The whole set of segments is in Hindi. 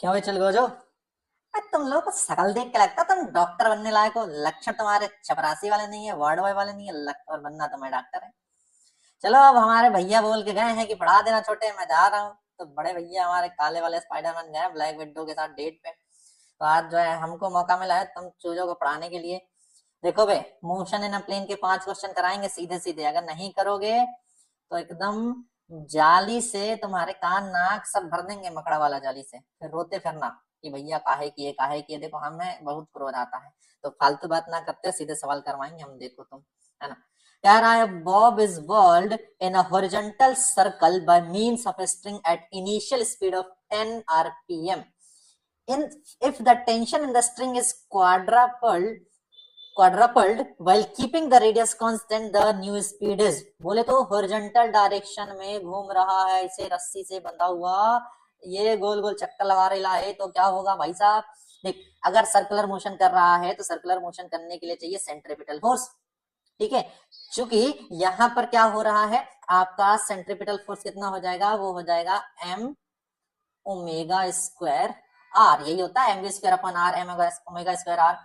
क्यों भाई चल गो जो। तुम लोग को शकल देख के लगता तुम डॉक्टर बनने लायक हो। लक्षण तुम्हारे चपरासी वाले नहीं है, वार्ड बॉय वाले नहीं है, और बनना तुम्हें डॉक्टर है। चलो अब हमारे भैया बोल के गए हैं कि पढ़ा देना छोटे, मैं जा रहा हूँ। तो बड़े भैया हमारे काले वाले स्पाइडरमैन गए ब्लैक विडो के साथ डेट पे। तो आज जो है हमको मौका मिला है तुम चूजों को पढ़ाने के लिए। देखो बे, मोशन इन अ प्लेन के 5 क्वेश्चन कराएंगे सीधे सीधे। अगर नहीं करोगे तो एकदम जाली से तुम्हारे कान नाक सब भर देंगे, मकड़ा वाला जाली से। फिर रोते फिरना कि भैया काहे किए। देखो हमें बहुत क्रोध आता है। तो फालतू बात ना करते सीधे सवाल करवाएंगे हम। देखो तुम, है ना। कह रहा है Bob is world in a horizontal circle by means of a string at initial speed of 10 rpm. In if the tension in the string is quadrupled while keeping the radius constant, the new speed is। बोले तो हॉरिजॉन्टल डायरेक्शन में घूम रहा है, इसे रस्सी से बंधा हुआ, ये गोल गोल चक्कर लगा रहा है, तो क्या होगा भाई साहब। देख, अगर सर्कुलर मोशन कर रहा है तो सर्कुलर मोशन करने के लिए चाहिए सेंट्रीपिटल फोर्स। ठीक है, चूंकि यहां पर क्या हो रहा है, आपका सेंट्रीपिटल फोर्स कितना हो जाएगा, वो हो जाएगा एम ओमेगा स्क्वायर आर। यही होता है M V square upon R, M omega square R.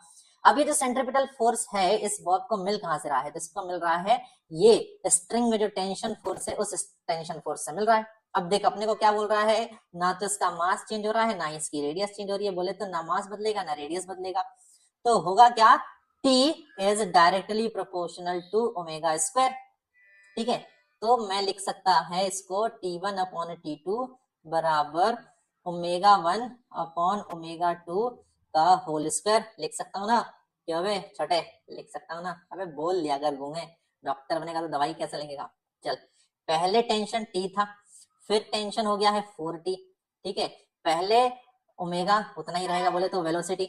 अब ये जो सेंट्रीपिटल फोर्स है इस बॉब को मिल कहां से रहा है, तो इसको मिल रहा है ये स्ट्रिंग में जो टेंशन फोर्स है उस टेंशन फोर्स से मिल रहा है। अब देख अपने को क्या बोल रहा है, ना तो इसका मास चेंज हो रहा है ना इसकी रेडियस चेंज हो रही है। बोले तो ना मास बदलेगा ना रेडियस बदलेगा। तो होगा क्या, T is directly proportional to omega square. ठीक है, तो मैं लिख सकता है इसको T1 अपॉन T2 बराबर ओमेगा 1 अपॉन ओमेगा 2 का होल स्क्वायर। लिख सकता हूँ ना, क्यों बे छोटे, लिख सकता हूँ ना। अबे बोल लिया अगर गूंगे, डॉक्टर बनेगा तो दवाई कैसे लगेगा। चल, पहले टेंशन T था, फिर टेंशन हो गया है 4T। ठीक है, पहले ओमेगा उतना ही रहेगा बोले तो वेलोसिटी।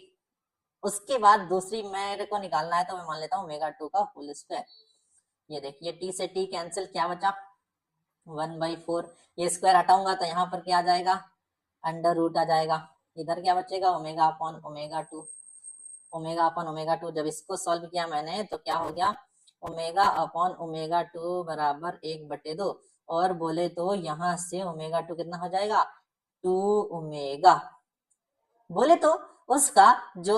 उसके बाद दूसरी मेरे को निकालना है तो मैं मान लेता हूँ ओमेगा 2 का होल स्क्वायर। ये देखिए टी से टी कैंसिल, क्या बचा 1/4। ये स्क्वायर हटाऊंगा तो यहाँ पर क्या आ जाएगा, अंडर रूट आ जाएगा। इधर क्या बचेगा, omega upon omega 2। Omega upon omega 2 जब इसको सॉल्व किया मैंने तो क्या हो गया, ओमेगा अपॉन ओमेगा 2 बराबर 1/2। और बोले तो यहाँ से ओमेगा 2 कितना हो जाएगा, 2 ओमेगा। बोले तो उसका जो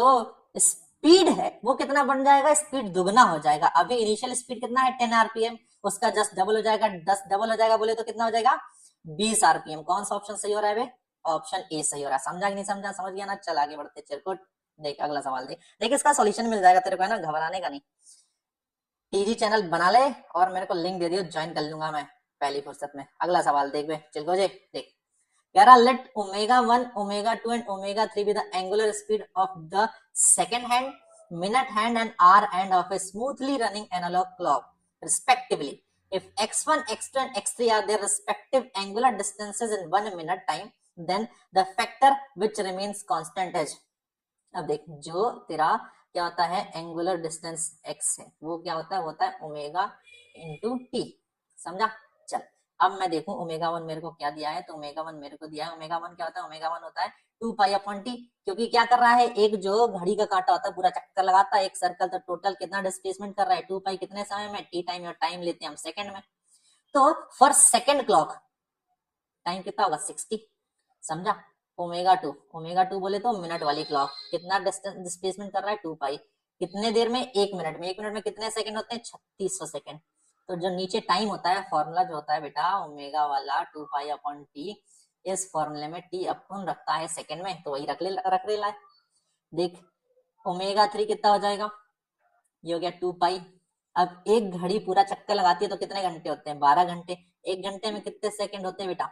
स्पीड है वो कितना बन जाएगा, स्पीड दुगना हो जाएगा। अभी इनिशियल स्पीड कितना है 10 आरपीएम, उसका जस्ट डबल हो जाएगा, 10 डबल हो जाएगा। बोले तो कितना हो जाएगा 20 आरपीएम। कौन सा ऑप्शन सही हो रहा है बे, ऑप्शन ए सही हो रहा है। समझा कि नहीं समझा, समझ गया ना। चल आगे बढ़ते चिरकुट। देख अगला सवाल देख, देख इसका सॉल्यूशन मिल जाएगा तेरे को, है ना, घबराने का नहीं। टीजी चैनल बना ले और मेरे को लिंक दे दियो, ज्वाइन कर लूंगा मैं पहली फुर्सत में। अगला सवाल देख बे, चल गो जे देख। कह रहा let omega 1 omega 2 and omega 3 be the angular speed of the second hand, minute hand and hour hand of a smoothly running analogue clock respectively if x1 x2 and x3 are their respective angular distances in 1 minute time, then the factor which remains constant is। अब देख, जो तेरा क्या होता है एंगुलर डिस्टेंस x है वो क्या होता है, वो होता है ओमेगा इंटू टी। समझा। चल अब मैं देखूं ओमेगा 1 मेरे को क्या दिया है, तो ओमेगा 1 मेरे को दिया है, ओमेगा 1 क्या होता है, ओमेगा 1 होता है 2 पाई अपॉन टी। क्योंकि क्या कर रहा है, एक जो घड़ी का कांटा होता है पूरा चक्कर लगाता है एक सर्कल, तो टोटल कितना डिस्प्लेसमेंट कर रहा है 2 पाई, कितने समय में, टी टाइम, और टाइम लेते हैं हम सेकंड में। तो फॉर सेकंड क्लॉक टाइम कितना होगा 60। समझा। ओमेगा टू बोले तो मिनट वाली क्लॉक कितना डिस्प्लेसमेंट कर रहा है 2 पाई, कितने देर में, 1 मिनट में। 1 मिनट में कितने सेकंड होते हैं 3600 सेकंड। तो जो नीचे टाइम होता है फॉर्मूला जो होता है बेटा ओमेगा वाला 2 पाई अपॉन टी, इस फॉर्मूले में टी अपन रखता है सेकंड में, तो वही रख ले ला। देख ओमेगा 3 कितना हो जाएगा, ये हो गया 2 पाई। अब एक घड़ी पूरा चक्कर लगाती है तो कितने घंटे होते हैं, 12 घंटे। एक घंटे में कितने सेकंड होते हैं बेटा,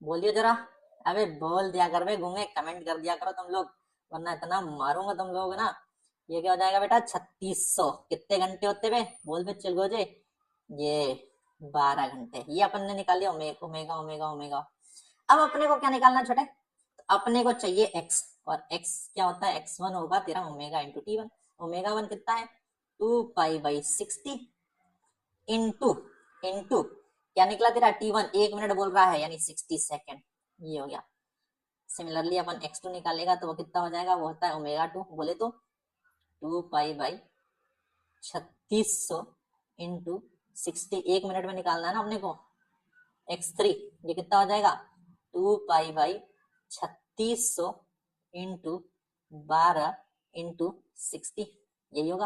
बोलिए जरा। अबे बोल दिया कर बे गूंगे, कमेंट कर दिया करो तुम लोग, वरना इतना मारूंगा तुम लोग ना। ये क्या हो जाएगा बेटा 3600। कितने घंटे होते बे, बोल बे चल गोजे, ये 12 घंटे। ये अपन ने निकाल लिया ओमेगा ओमेगा ओमेगा। अब अपने को क्या निकालना छोटे, तो अपने को चाहिए एक्स, और एक्स क्या होता है, x1 होगा तेरा ओमेगा इंटू T1। ओमेगा 1 कितना है 2 पाई बाई 60 इंटू इंटू क्या निकला तेरा T1, 1 मिनट बोल रहा है यानी 60 सेकेंड। ये हो गया। सिमिलरली अपन x2 निकालेगा तो वो कितना हो जाएगा, वो होता है ओमेगा 2। बोले तो 2 पाई बाई 3600 इंटू 60, 1 मिनट में निकालना है ना अपने को। x3 ये कितना हो जाएगा 2 पाई बाई 3600 इंटू 12 इंटू 60, यही होगा।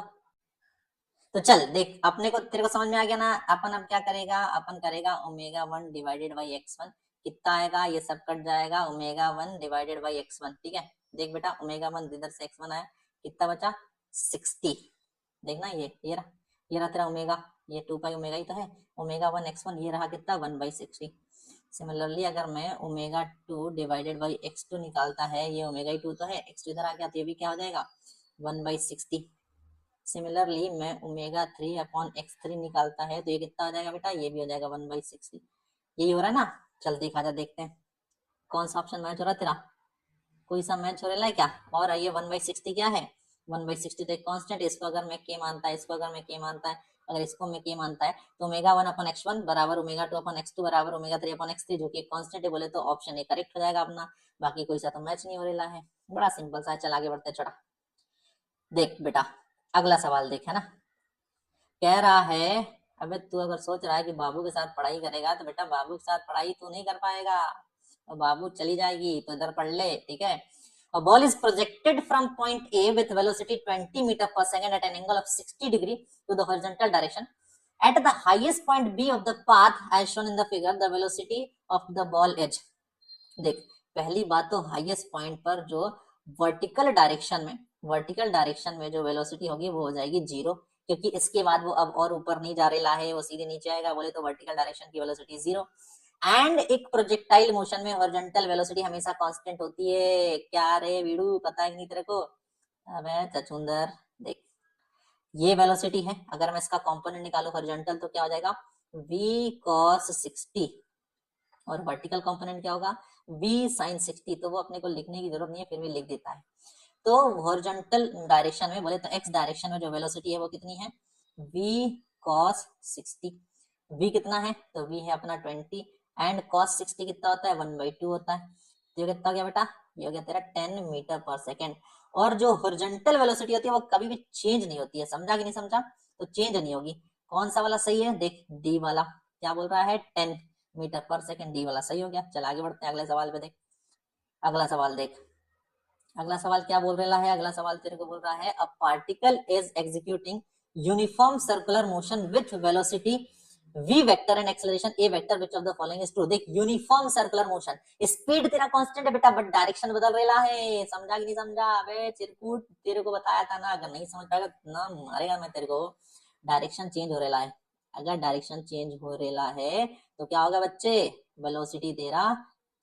तो चल देख, अपने को तेरे को समझ में आ गया ना। अपन अब क्या करेगा, अपन करेगा ओमेगा 1 डिवाइडेड बाई x1, कितना आएगा, ये सब कट जाएगा, ओमेगा 1 डिवाइडेड बाई x1। ठीक है, देख बेटा ओमेगा 1 इधर से x1 आया, कितना बचा 60। देखना ये रहा तेरा ओमेगा, ये 2 पाई ओमेगा ही तो है। ओमेगा 1 x1 ये रहा कितना 1/60। सिमिलरली अगर मैं ओमेगा 2 डिवाइडेड बाई x2 निकालता है, ये ओमेगा 2 तो है, x2 इधर आ गया तो ये भी क्या हो जाएगा 1/60। सिमिलरली मैं ओमेगा 3 अपॉन x3 निकालता है तो ये कितना हो जाएगा बेटा, ये भी हो जाएगा 1/60। यही हो रहा है ना। चल दिखा जा, देखते हैं कौन सा ऑप्शन मैच हो रहा है तेरा, कोई सा मैच हो रहा है क्या। और ये 1/60 क्या है, 1/60 तो एक कांस्टेंट है, इसको अगर मैं k मानता है, इसको अगर मैं k मानता है, अगर इसको मैं k मानता है तो ओमेगा 1 अपॉन x1 बराबर ओमेगा 2 अपॉन x2 बराबर ओमेगा 3 अपॉन x3, जो कि एक कांस्टेंट है बोले तो ऑप्शन ए करेक्ट हो जाएगा अपना। बाकी कोई सा तो मैच नहीं हो रहा है, बड़ा सिंपल सा है। चल आगे बढ़ते छोड़ा। देख बेटा अगला सवाल देख, है ना, कह रहा है, अबे तू अगर सोच रहा है कि बाबू के साथ पढ़ाई करेगा तो बेटा बाबू के साथ पढ़ाई तू नहीं कर पाएगा, और बाबू चली जाएगी तो इधर पढ़ ले। ठीक है, a ball is projected from point A with velocity 20 meter per second at an angle of 60 degree to the horizontal direction. At the highest point B of the path as shown in the figure, the velocity of the ball is। देख पहली बात तो हाईएस्ट पॉइंट पर जो वर्टिकल डायरेक्शन में जो वेलोसिटी होगी वो हो जाएगी 0, क्योंकि इसके बाद वो अब और ऊपर नहीं जा रहा है, वो सीधे नीचे आएगा, बोले तो वर्टिकल डायरेक्शन की वेलोसिटी 0। एंड एक प्रोजेक्टाइल मोशन में हॉरिजॉन्टल वेलोसिटी हमेशा कांस्टेंट होती है। क्या रे वीडू, पता है नहीं तेरे को। अबे चचुंदर देख, ये वेलोसिटी है, अगर मैं इसका कंपोनेंट निकालू हॉरिजॉन्टल तो क्या हो जाएगा v cos 60, और वर्टिकल कंपोनेंट क्या होगा v sin 60। तो वो अपने को लिखने की जरूरत नहीं है, फिर भी लिख देता है। तो हॉरिजॉन्टल डायरेक्शन में बोले तो x डायरेक्शन में जो वेलोसिटी है वो कितनी है v cos 60। v कितना है तो v है अपना 20, एंड cos 60 कितना होता है 1/2 होता है। तो ये कितना हो गया बेटा, ये हो गया तेरा 10 मीटर पर सेकेंड। और जो हॉरिजॉन्टल वेलोसिटी होती है वो कभी भी चेंज नहीं होती है, समझा कि नहीं समझा, तो चेंज नहीं होगी। कौन सा वाला सही है, देख डी वाला क्या बोल रहा है 10 मीटर पर सेकेंड, डी वाला सही हो गया। चल आगे बढ़ते हैं अगले सवाल पे। देख अगला सवाल देख, अगला सवाल क्या बोल रहा है, अगला सवाल तेरे को बोल रहा है a particle is executing uniform circular motion with velocity v vector and acceleration a vector which of the following is true. देख यूनिफॉर्म सर्कुलर मोशन, स्पीड तेरा कांस्टेंट है बेटा बट डायरेक्शन बदल रहा है, समझा कि नहीं समझा। अबे चिरकुट तेरे को बताया था ना, अगर नहीं समझ पाएगा ना मारेगा मैं तेरे को। डायरेक्शन चेंज हो रहा है, अगर डायरेक्शन चेंज हो रहा है तो क्या होगा बच्चे, वेलोसिटी तेरा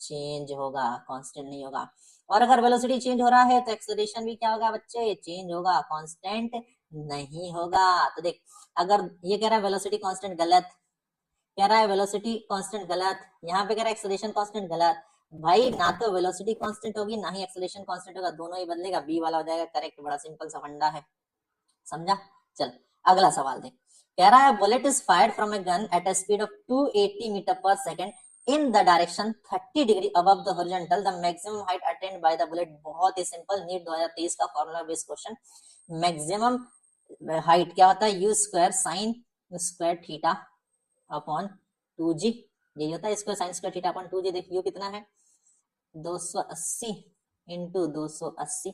चेंज होगा, कांस्टेंट नहीं होगा। और अगर वेलोसिटी चेंज हो रहा है तो एक्सेलरेशन भी क्या होगा बच्चे, चेंज होगा, कांस्टेंट नहीं होगा। तो देख अगर ये कह रहा है वेलोसिटी कांस्टेंट गलत, कह रहा है वेलोसिटी कांस्टेंट गलत, यहाँ पे कह रहा है एक्सेलरेशन कांस्टेंट गलत। भाई ना तो वेलोसिटी कांस्टेंट होगी ना ही एक्सेलरेशन कांस्टेंट होगा, दोनों ही बदलेगा, बी वाला हो जाएगा करेक्ट। बड़ा सिंपल सा फंडा है, समझा। चल अगला सवाल देख, कह रहा है bullet is fired from a gun at a speed of 280 metre per second in the direction 30 degree above the horizontal, the maximum height attained by the bullet. बहुत ही सिंपल, नीट 2023 का formula based question. Maximum height क्या होता है, u square sine square theta upon 2g, यही होता है square sine square theta upon 2g। देख यू कितना है 280 इंटू 280,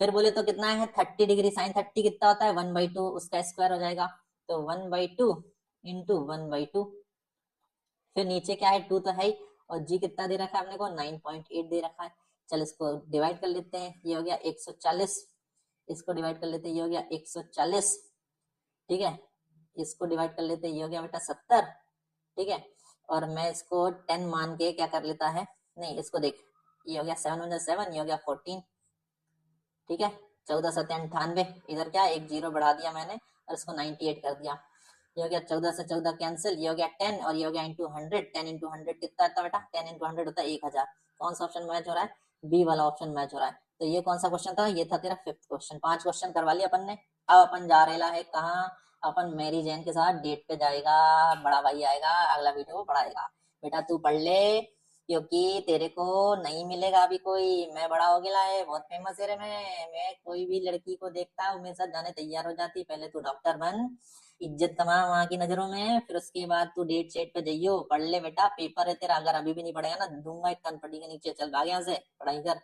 फिर बोले तो कितना है 30 डिग्री, साइन 30 कितना होता है 1/2, उसका स्क्वायर हो जाएगा, तो 1/2 इंटू 1/2। फिर नीचे क्या है 2 तो है ही, और जी कितना दे रखा है अपने को 9.8 दे रखा है। चल इसको डिवाइड कर लेते हैं, ये हो गया 140, इसको डिवाइड कर लेते हैं, ये हो गया 140। ठीक है, इसको डिवाइड कर लेते हैं, ये हो गया बेटा 70। ठीक है, और मैं इसको 10 मान के क्या कर लेता है, नहीं इसको देख, ये हो गया 7 ये हो गया 14। ठीक है, 1498, इधर क्या एक जीरो बढ़ा दिया मैंने और इसको 98 कर दिया। ये हो गया 14 से 14 कैंसिल, ये हो गया 10 और ये हो गया इंटू 100। 10 इंटू 100 कितना आता है बेटा, 10 इंटू 100 होता है 1000। कौन सा ऑप्शन मैच हो रहा है, बी वाला ऑप्शन मैच हो रहा है। तो ये कौन सा क्वेश्चन था, ये था तेरा 5th क्वेश्चन। 5 क्वेश्चन करवा लिया अपन ने। अब अपन जा रहा है कहाँ, अपन मेरी जैन के साथ डेट पे जाएगा, बड़ा भाई आएगा अगला वीडियो पढ़ाएगा। बेटा तू पढ़ ले, क्योंकि तेरे को नहीं मिलेगा अभी कोई, मैं बड़ा हो गया है, बहुत फेमस है रे मैं कोई भी लड़की को देखता हूँ मेरे साथ जाने तैयार हो जाती, पहले तू डॉक्टर बन इज्जत कमा वहां की नजरों में, फिर उसके बाद तू डेट शेट पे जाइयो, पढ़ ले बेटा, पेपर है तेरा। अगर अभी भी नहीं पढ़ेगा ना, दूंगा एक कनपटी के नीचे। चल भाग यहाँ से, पढ़ाई कर।